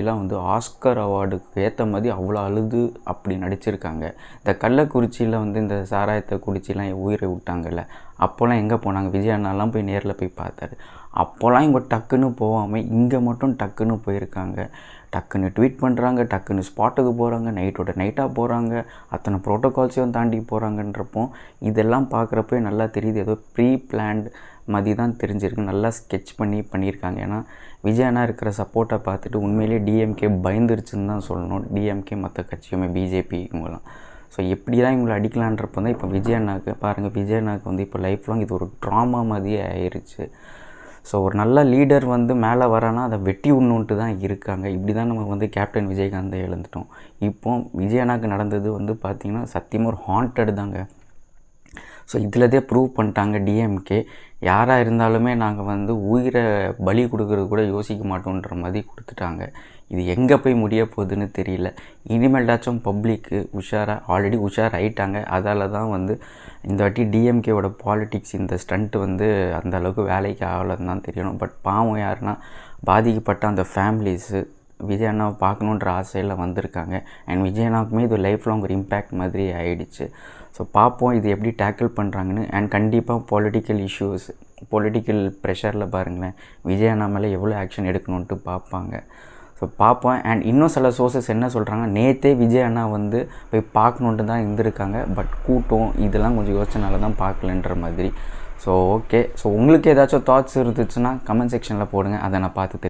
விஜய்லாம் வந்து ஆஸ்கர் அவார்டுக்கு ஏற்ற மாதிரி அவ்வளோ அழுது அப்படி நடிச்சிருக்காங்க. இந்த கள்ளக்குறிச்சியில் வந்து இந்த சாராயத்தை குடிச்சிலாம் உயிரை விட்டாங்கல்ல, அப்போல்லாம் எங்கே போனாங்க? விஜய் அண்ணாலாம் போய் நேரில் போய் பார்த்தாரு. அப்போல்லாம் இவங்க டக்குன்னு போகாமல் இங்கே மட்டும் டக்குன்னு போயிருக்காங்க. டக்குன்னு ட்வீட் பண்ணுறாங்க, டக்குன்னு ஸ்பாட்டுக்கு போகிறாங்க, நைட்டோட நைட்டாக போகிறாங்க, அத்தனை ப்ரோட்டோகால்ஸையும் தாண்டி போகிறாங்கன்றப்போ இதெல்லாம் பார்க்குறப்போ நல்லா தெரியுது. ஏதோ ப்ரீ பிளான்ட் மாதிரி தான் தெரிஞ்சிருக்கு. நல்லா ஸ்கெட்ச் பண்ணியிருக்காங்க. ஏன்னா விஜய் அண்ணா இருக்கிற சப்போர்ட்டை பார்த்துட்டு உண்மையிலேயே டிஎம்கே பயந்துருச்சுன்னு தான் சொல்லணும். டிஎம்கே மற்ற கட்சியுமே பிஜேபி இவங்களாம். ஸோ எப்படி தான் இவங்களை அடிக்கலான்றப்போ தான் இப்போ விஜய் அண்ணாவுக்கு பாருங்கள், விஜய் அண்ணாவுக்கு வந்து இப்போ லைஃப் லாங் இது ஒரு ட்ராமா மாதிரியே ஆயிடுச்சு. ஸோ ஒரு நல்ல லீடர் வந்து மேலே வரானா அதை வெட்டி விடணுன்ட்டு தான் இருக்காங்க. இப்படி தான் நம்ம வந்து கேப்டன் விஜயகாந்தை எழுந்துட்டோம். இப்போ விஜய் அண்ணாவுக்கு நடந்தது வந்து பார்த்திங்கன்னா சத்தியமாக ஒரு ஹாண்டட் தாங்க. ஸோ இதில்தே ப்ரூவ் பண்ணிட்டாங்க டிஎம்கே. யாராக இருந்தாலுமே நாங்கள் வந்து உயிரை பலி கொடுக்கறது கூட யோசிக்க மாட்டோன்ற மாதிரி கொடுத்துட்டாங்க. இது எங்கே போய் முடிய போகுதுன்னு தெரியல. இனிமேல்டாச்சும் பப்ளிக்கு ஆல்ரெடி உஷாராயிட்டாங்க. அதால் தான் வந்து இந்த வாட்டி டிஎம்கேவோட பாலிட்டிக்ஸ் இந்த ஸ்டண்ட்டு வந்து அந்த அளவுக்கு வேலைக்கு ஆகலைன்னு தான் தெரியணும். பட் பாவம் யாருன்னா பாதிக்கப்பட்ட அந்த ஃபேமிலிஸு விஜய் அண்ணாவை பார்க்கணுன்ற ஆசையில் வந்திருக்காங்க. அண்ட் விஜய் அண்ணாவுக்குமே இது லைஃப் லாங் ஒரு இம்பேக்ட் மாதிரி ஆகிடுச்சு. ஸோ பார்ப்போம் இது எப்படி டேக்கிள் பண்ணுறாங்கன்னு. அண்ட் கண்டிப்பாக பொலிட்டிக்கல் ப்ரெஷரில் பாருங்களேன் விஜய் அண்ணா மேலே எவ்வளோ ஆக்ஷன் எடுக்கணுன்ட்டு பார்ப்பாங்க. ஸோ பார்ப்போம். அண்ட் இன்னும் சில சோர்ஸஸ் என்ன சொல்கிறாங்க, நேற்றே விஜய் அண்ணா வந்து போய் பார்க்கணுன்ட்டு தான் இருந்திருக்காங்க. பட் கூட்டம் இதெல்லாம் கொஞ்சம் யோசனால தான் பார்க்கலன்ற மாதிரி. So okay. ஸோ உங்களுக்கு ஏதாச்சும் தாட்ஸ் இருந்துச்சுன்னா கமெண்ட் செக்ஷனில் போடுங்க, அதை நான் பார்த்து